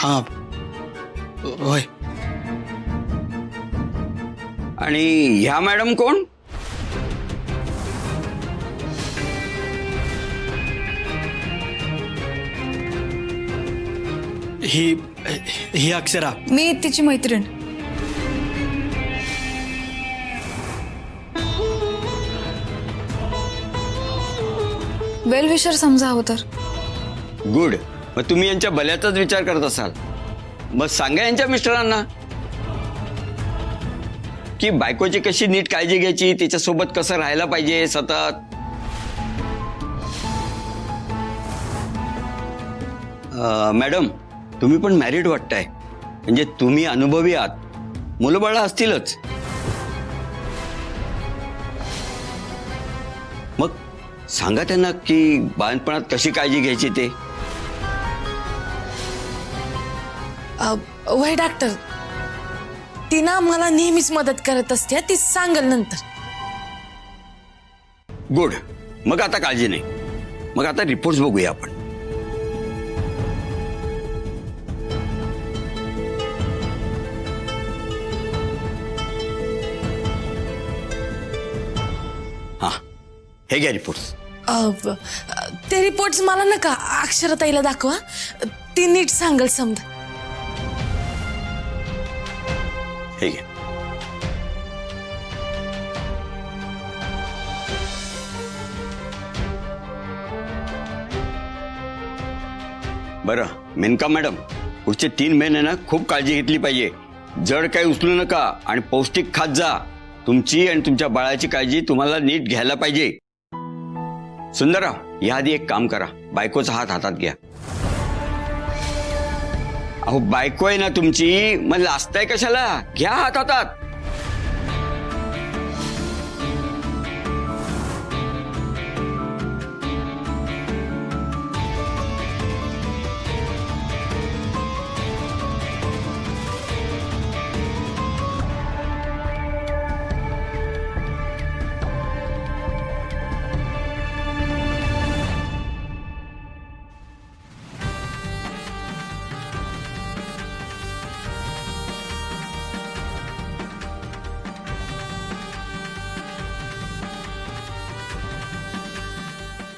हां होय. आणि ह्या मॅडम कोण? ही ही अक्षरा. मी तिची मैत्रीण. वेल विशर समजा हवं तर. गुड. मग तुम्ही यांच्या भल्याचाच विचार करत असाल. मग सांगा यांच्या मिस्टरांना की बायकोची कशी नीट काळजी घ्यायची, तिच्यासोबत कसं राहायला पाहिजे सतत. मॅडम, तुम्ही पण मॅरिड वाटताय, म्हणजे तुम्ही अनुभवी आहात, मुलंबाळं असतीलच. मग सांगा त्यांना की बाळपणात कशी काळजी घ्यायची ते. वय डॉक्टर, ती ना मला नेहमीच मदत करत असते, ती सांगेल नंतर. गुड. मग आता काळजी नाही. मग आता रिपोर्ट्स बघूया आपण. हा, हे घ्या रिपोर्ट्स. ते रिपोर्ट्स मला नका, अक्षराताईला दाखवा, ती नीट सांगेल समजा. हे घ्या. बरं मेनका मॅडम, पुढचे 3 महिने ना खूप काळजी घेतली पाहिजे. जड काही उचलू नका आणि पौष्टिक खात जा. तुमची आणि तुमच्या बाळाची काळजी तुम्हाला नीट घ्यायला पाहिजे. सुंदरराव, याआधी एक काम करा, बायकोचा हात हातात घ्या. अहो बायको आहे ना तुमची, मग लाजताय कशाला? घ्या हात हातात.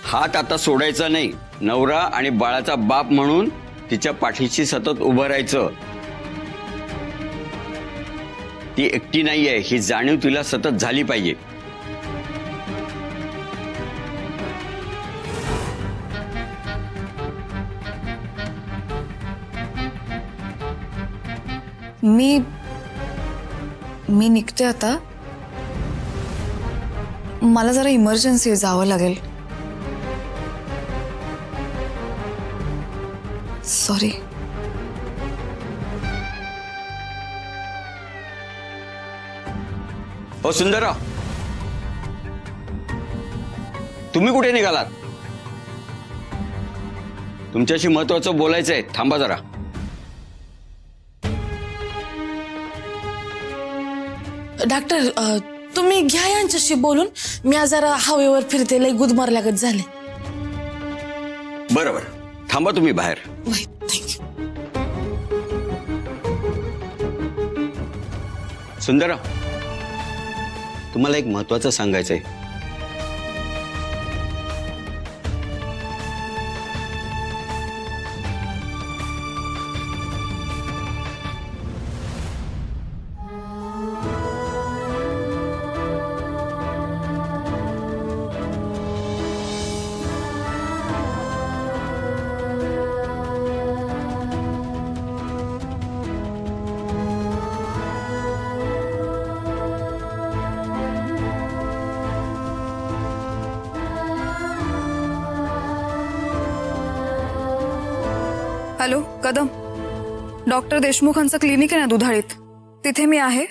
हात आता सोडायचा नाही. नवरा आणि बाळाचा बाप म्हणून तिच्या पाठीशी सतत उभं राहायचं. ती एकटी नाहीये ही जाणीव तिला सतत झाली पाहिजे. मी निघते आता. मला जरा इमर्जन्सी जावं लागेल. सॉरी. हो सुंदरराव, तुम्ही कुठे निघालात? तुमच्याशी महत्वाचं बोलायचंय, थांबा जरा. डॉक्टर, तुम्ही घ्या यांच्याशी बोलून. मी आज जरा हवेवर फिरते, लई गुदमरल्यागत झाले. बरोबर, थांबा तुम्ही बाहेर. थँक्यू. सुंदरराव, तुम्हाला एक महत्वाचं सांगायचंय. हॅलो कदम, डॉक्टर देशमुखांचं क्लिनिक आहे ना दुधाळीत, तिथे मी आहे.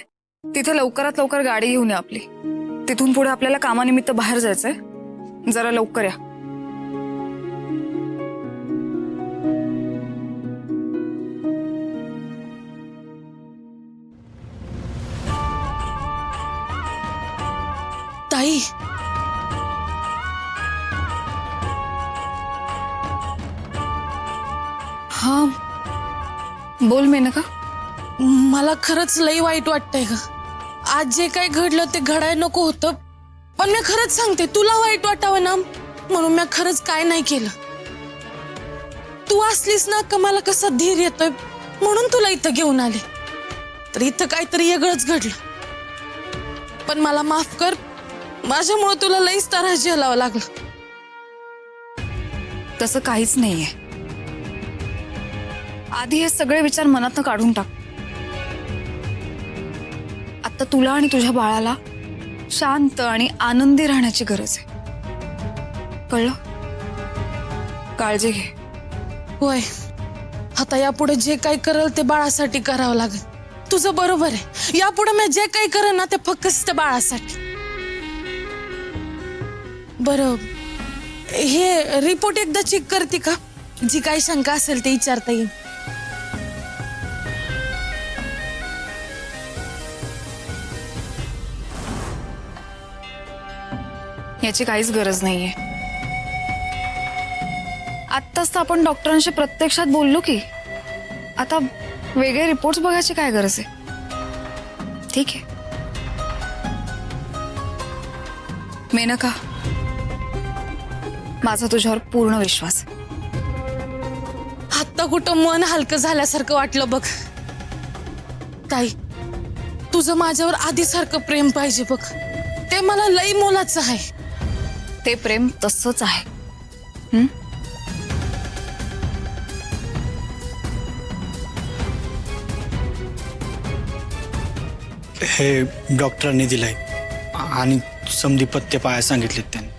तिथे लवकरात लवकर गाडी घेऊन या आपली. तिथून पुढे आपल्याला कामानिमित्त बाहेर जायचंय. जरा लवकर या. ताई, हाँ बोल मेनका. मला खरंच लई वाईट वाटतंय ग. आज जे काही घडलं ते घडायला नको होतं, पण मी खरंच सांगते तुला वाईट वाटावं ना म्हणून मी खरंच काय नाही केलं. तू असलीस ना का मला कसा धीर येतोय म्हणून तुला इथं घेऊन आले. तर इथं काहीतरी वेगळंच घडलं, पण मला माफ कर, माझ्यामुळे तुला लईच त्रास झेलावं लागलं. तसं काहीच नाहीये. आधी हे सगळे विचार मनातनं काढून टाक. आता तुला आणि तुझ्या बाळाला शांत आणि आनंदी राहण्याची गरज आहे. कळलं? काळजी घे. होय, आता यापुढे जे काही करल ते बाळासाठी करावं लागेल. तुझं बरोबर आहे, यापुढे मी जे काही करेन ना ते फक्त बाळासाठी. बरं, हे रिपोर्ट एकदा चेक करते का? जी काही शंका असेल ते विचारता येईल. याची काहीच गरज नाहीये. आत्ताच तर आपण डॉक्टरांशी प्रत्यक्षात बोललो की, आता वेगळे रिपोर्ट्स बघायची काय गरज आहे? ठीक आहे मेनका, माझा तुझ्यावर पूर्ण विश्वास आहे. आत्ता कुठं मन हलकं झाल्यासारखं वाटलं बघ. ताई, तुझं माझ्यावर आधीसारखं प्रेम पाहिजे बघ, ते मला लई मोलाचं आहे. ते प्रेम तसंच आहे. हे डॉक्टरांनी दिलंय आणि समधी पत्ते पाया सांगितलेत त्यांनी.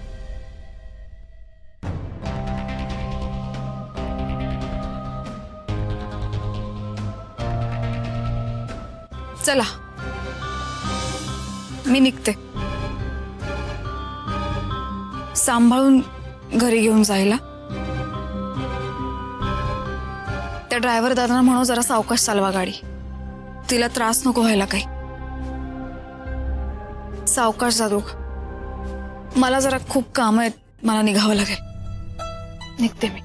चला मी निघते. सांभाळून घरी घेऊन जायला. त्या ड्रायव्हर दादांना म्हणू जरा सावकाश चालवा गाडी, तिला त्रास नको व्हायला काही. सावकाश जा दोघ. मला जरा खूप काम आहेत, मला निघावं लागेल. निघते मी.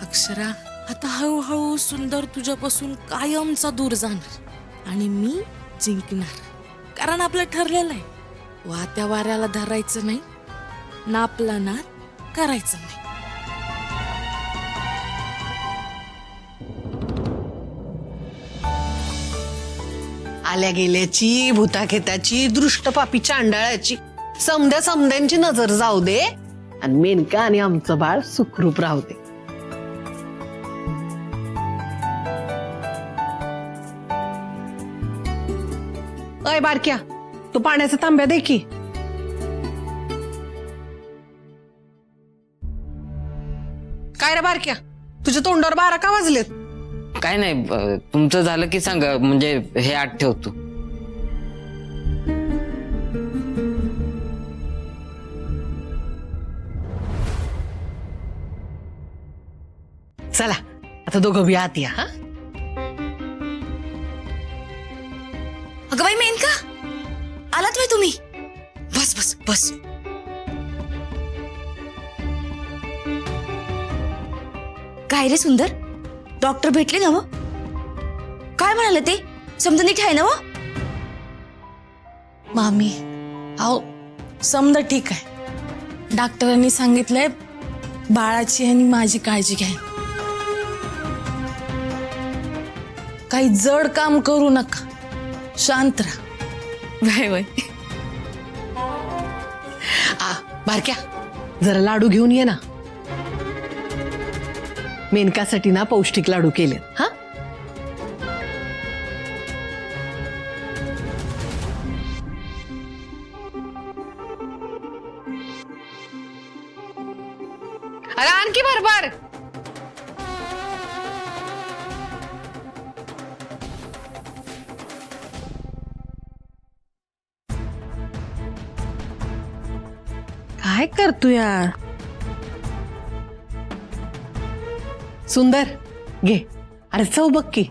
अक्षरा, आता हळूहळू सुंदर तुझ्यापासून कायमचा दूर जाणार आणि मी जिंकणार. कारण आपलं ठरलेलं आहे, वात्या वाऱ्याला धरायचं नाही, नापला नाद करायचं नाही. आल्या गेल्याची, भूताखेताची, दृष्टपापी चांडाळाची समद्यांची नजर जाऊ दे आणि मेनका आणि आमचं बाळ सुखरूप राहू दे. अय बारक्या, तू पाण्याचा तांब्या दे की. काय रे बारक्या, तुझ्या तोंडावर 12 का वाजलेत? काय नाही, तुमचं झालं की सांगा, म्हणजे हे आठ ठेवतो. चला आता दोघं बी आत या. हा, अगं बाई मेनका, आलात बाई तुम्ही? बस बस बस. काय रे सुंदर, डॉक्टर भेटले ना? व काय म्हणाले ते? समजा नीट आहे ना? व मामी, अहो समजा ठीक आहे. डॉक्टरांनी सांगितलंय बाळाची आणि माझी काळजी घ्या. काही जड काम करू नका, शांत राहा. वय वय. बारक्या, जरा लाडू घेऊन ये ना. मेनकासाठी ना पौष्टिक लाडू केले. हा, अरे आणखी भरभर. काय करतो यार? सुंदर घे, अरे चव बघ की.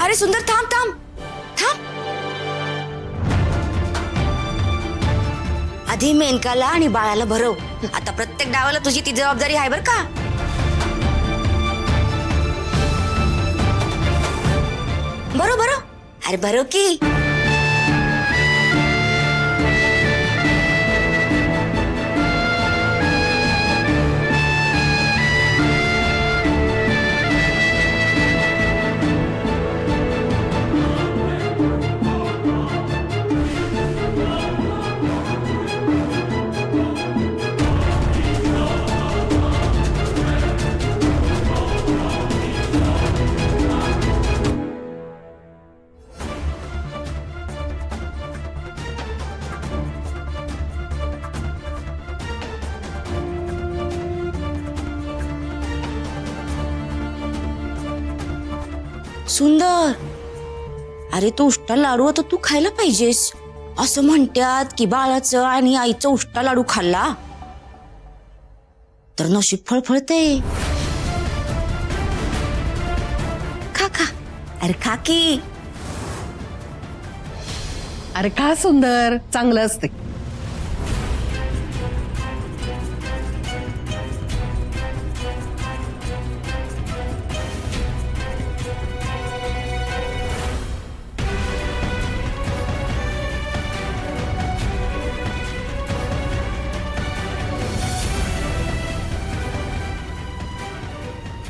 अरे सुंदर थांब थांब थांब. आधी मेनकाला आणि बाळाला भरव. आता प्रत्येक डावाला तुझी ती जबाबदारी आहे बर का. भरो भरो. अरे भरो की. सुंदर, अरे तो उष्टा लाडू आता तू खायला पाहिजेस. असं म्हणतात की बाळाचं आणि आईचं उष्टा लाडू खाल्ला तर नशीब फळफळते. खा खा. अरे खा की. अरे का सुंदर, चांगलं असते.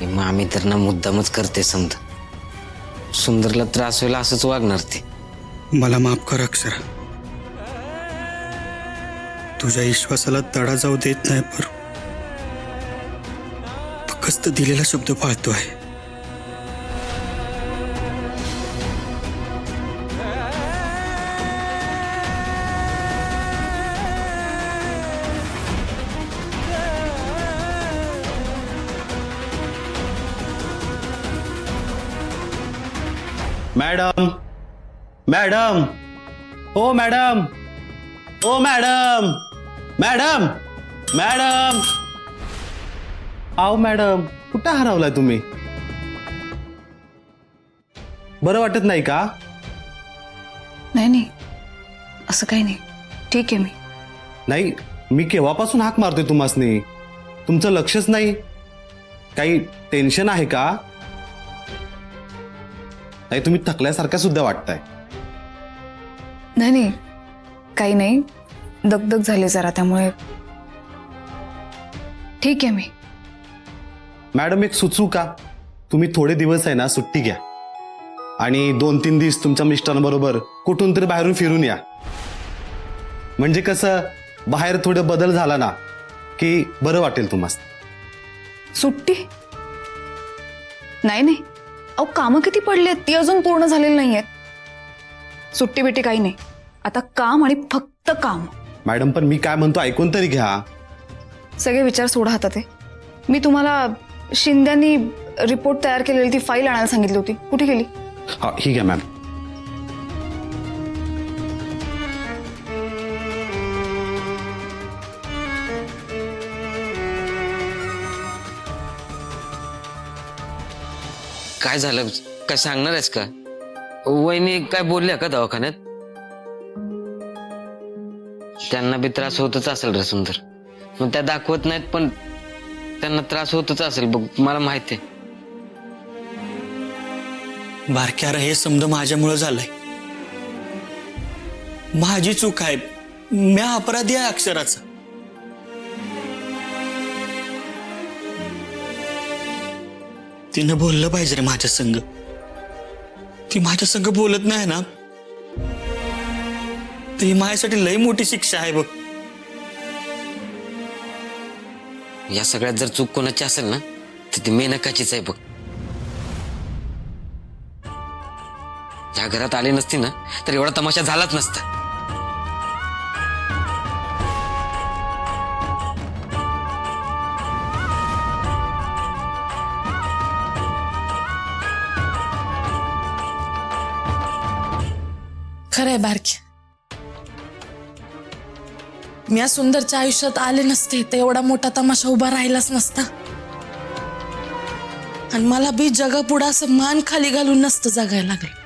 मग आम्ही तर ना मुद्दामच करते समजा. सुंदरला त्रास होईल असंच वागणार ते. मला माफ कर अक्षरा. तुझ्या विश्वासाला तडा जाऊ देत नाही, पर फक्त दिलेला शब्द पाळतोय. मॅडम, मॅडम, ओ मॅडम, ओ मॅडम, मॅडम, मॅडम. आओ मॅडम, कुठं हरवलाय तुम्ही? बरं वाटत नाही का? नाही असं काही नाही. ठीक आहे मी. नाही, मी केव्हापासून हाक मारतोय तुम्हासनी, तुमचं लक्षच नाही. काही टेन्शन आहे का? नाही, तुम्ही थकल्यासारख्या सुद्धा वाटताय. नाही काही नाही. दगदग झाली जरा, त्यामुळे ठीक आहे मी. मॅडम, एक सुचू का? तुम्ही थोडे दिवस आहे ना सुट्टी घ्या आणि 2-3 दिवस तुमच्या मिस्टरांबरोबर कुठून तरी बाहेरून फिरून या. म्हणजे कसं, बाहेर थोडं बदल झाला ना की बरं वाटेल तुम्हाला. सुट्टी? नाही अहो, कामं किती पडलेत, ती अजून पूर्ण झालेली नाहीयेत. सुट्टी बिट्टी काही नाही. आता काम आणि फक्त काम. मॅडम, पण मी काय म्हणतो ऐकून तरी घ्या. सगळे विचार सोडा हातात आहे. मी तुम्हाला शिंद्यांनी रिपोर्ट तयार केलेली ती फाईल आणायला सांगितली होती, कुठे गेली? हा, ही घ्या मॅम. काय झालं, काय सांगणार आहेस का? वहिनी काय बोलल्या का दवाखान्यात? त्यांना बी त्रास होतच असेल रे सुंदर. मग त्या दाखवत नाहीत, पण त्यांना त्रास होतच असेल बघ, मला माहिती आहे. बारक्याला हे समज माझ्यामुळे झालंय. माझी चूक आहे. म्या अपराधी आहे अक्षराचा. तिनं बोललं पाहिजे रे माझ्या संग. ती माझ्या संग बोलत नाही ना, ती माझ्यासाठी लई मोठी शिक्षा आहे बघ. या सगळ्यात जर चूक कोणाची असेल ना, तर ती मेनकाचीच आहे बघ. या घरात आली नसती ना, तर एवढा तमाशा झालाच नसता. खरंय बारकी. मी या सुंदरच्या आयुष्यात आले नसते तर एवढा मोठा तमाशा उभा राहिलाच नसता. आणि मला बी जगापुढं असं मान खाली घालून नसतं जगायला लागलं.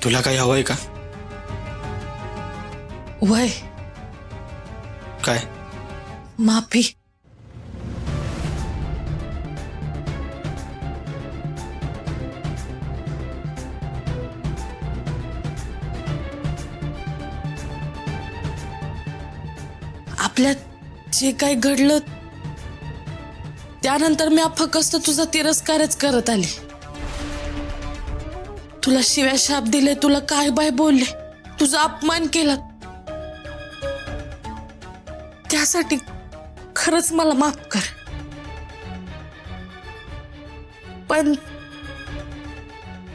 तुला काही हवंय का? वय काय? माफी. आपल्यात जे काही घडलं त्यानंतर मी फक्त तुझा तिरस्कारच करत आले. तुला शिव्या शाप दिले, तुला काय बाय बोलले, तुझा अपमान केला. त्यासाठी खरंच मला माफ कर. पण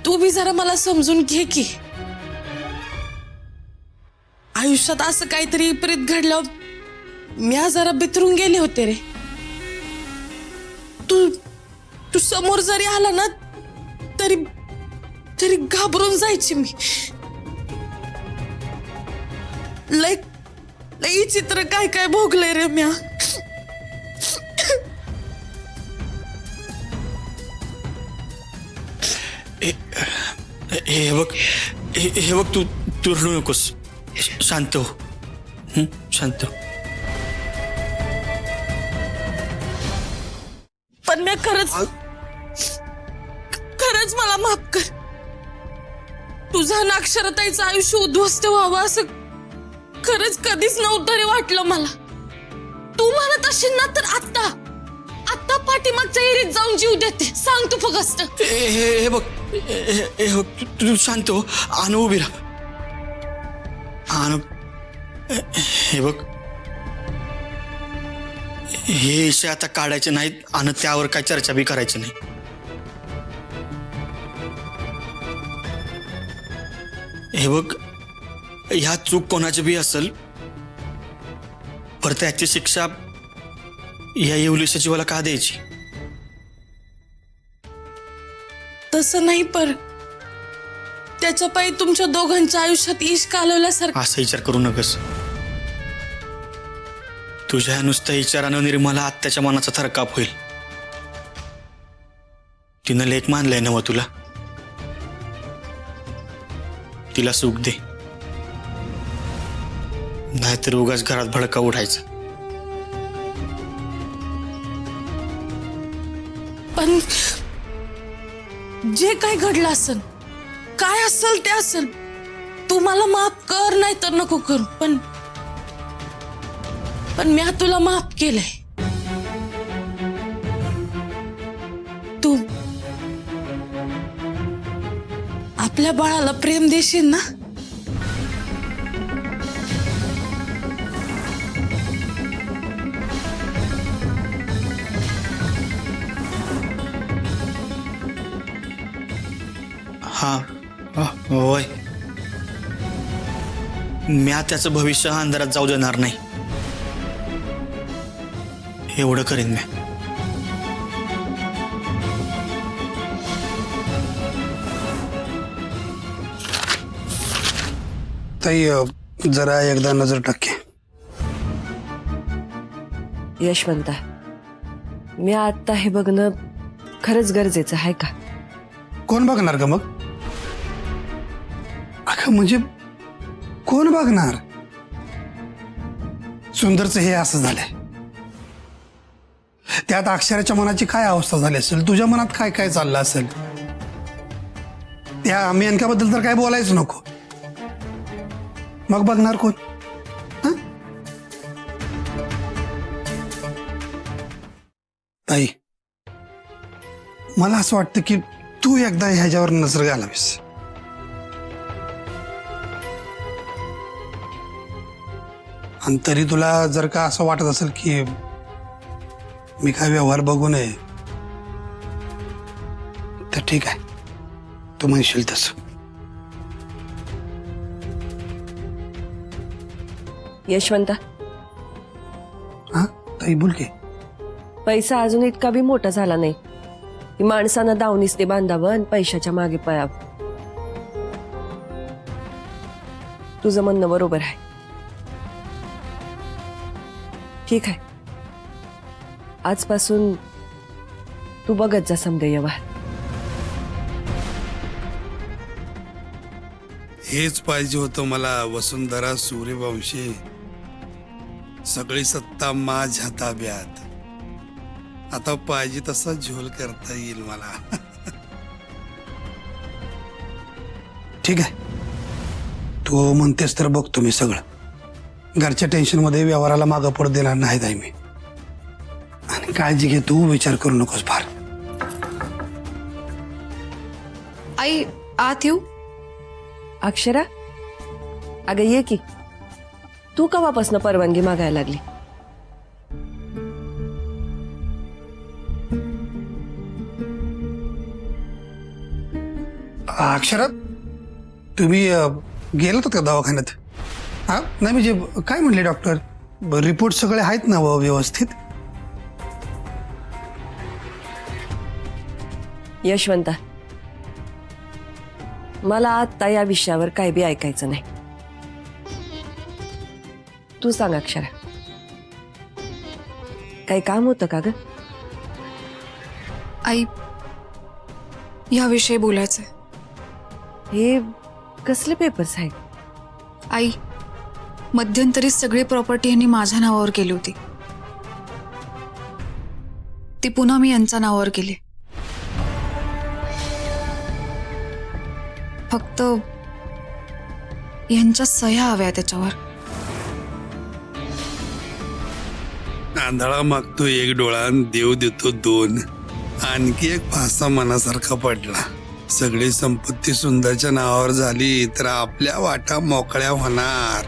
तू बी जरा मला समजून घे की आयुष्यात असं काहीतरी विपरीत घडलं, मी जरा बिथरून गेले होते रे. तू समोर जरी आला ना तरी तरी घाबरून जायची मी. लई चित्र काय काय भोगलंय रे म्या. हे बघ, हे बघ, तू रडू नकोस. शांत हो. शांत हो. पण मी खरंच मला माफ कर. तुझा अक्षरताईचं आयुष्य उद्ध्वस्त व्हावं असं खरंच कधीच नव्हतं रे वाटलं मला. तू म्हणत असशील ना तर आत्ता पाठीमागच्या एरीत जाऊन जीव देते. सांग तू फक्त. हे बघ, तू शांत हो. आणू उभी राहा. आणू, हे बघ, हे विषय आता काढायचे नाहीत आणि त्यावर काय चर्चा बी करायची नाही. हे बघ, ह्या चूक कोणाची बी असेल पर त्याची शिक्षा या येवलीच्या जीवाला का द्यायची? तसं नाही, पर त्याच्या पायी तुमच्या दोघांच्या आयुष्यात ईश कालवल्यासारखं. असा विचार करू नकस. तुझ्या नुसत्या विचारानं निर्मला आत्याच्या मनाचा थरकाप होईल. तिनं लेख मानलाय नव तुला. तिला सुख दे, नाहीतर उगाच घरात भडका उठायचा. पण जे काय घडलं असेल, काय असेल ते असेल, तू मला माफ कर नाही तर नको करू. पण मी तुला माफ केलंय. तू आपल्या बाळाला प्रेम देशील ना? हा, होय. म्या त्याचं भविष्य अंधारात जाऊ देणार नाही. एवढं करीन मी. ताई, जरा एकदा नजर टाके. यशवंता, मी आता हे बघणं खरंच गरजेचं आहे का? कोण बघणार का मग? अगं म्हणजे कोण बघणार? सुंदरचं हे असं झालंय, त्यात अक्षराच्या मनाची काय अवस्था झाली असेल, तुझ्या मनात काय काय चाललं असेल, त्या मेनकाबद्दल तर काय बोलायचं नको. मग बघणार कोण? ताई, मला असं वाटतं की तू एकदा ह्याच्यावर नजर घालावीस. आणि तरी तुला जर का असं वाटत असेल की मी काय व्यवहार बघू नये तर ठीक आहे, तू म्हणशील तसं. यशवंता, ताई बोल की. पैसा अजून इतका बी मोठा झाला नाही की माणसानं दावणीस ते बांधावं आणि पैशाच्या मागे पळावं. तुझं म्हणणं बरोबर आहे. ठीक आहे, आजपासून तू बघत जा समदे व्यवहार. हेच पाहिजे होतं मला वसुंधरा सूर्यवंशी. सगळी सत्ता माझ्या ताब्यात. आता पाहिजे तसा झोल करता येईल मला. ठीक आहे, तू म्हणतेस तर बघतो मी सगळं. घरच्या टेन्शनमध्ये व्यवहाराला मागं पडू देणार नाही ताई मी. आणि काळजी घे, तू विचार करू नकोस फार. आई आत येऊ. अक्षरा, अगं ये की. तू कवापासनं परवानगी मागायला लागली? अक्षरात तुम्ही गेलात का दवाखान्यात? हा नाही म्हणजे काय म्हणले डॉक्टर? रिपोर्ट सगळे आहेत ना व्यवस्थित? यशवंता, मला आता या विषयावर काय बी ऐकायचं नाही. तू सांग अक्षरा, काही काम होतं का ग? आई याविषयी बोलायचंय. हे कसले पेपर्स आहेत? आई, मध्यंतरी सगळी प्रॉपर्टी यांनी माझ्या नावावर केली होती. ती पुन्हा मी यांच्या नावावर केली. फक्त यांच्या सह्या हव्या त्याच्यावर. आंधळा मागतो एक डोळा आणि देव देतो दोन. आणखी एक फासा मनासारखा पडला. सगळी संपत्ती सुंदरच्या नावावर झाली तर आपल्या वाटा मोकळ्या होणार.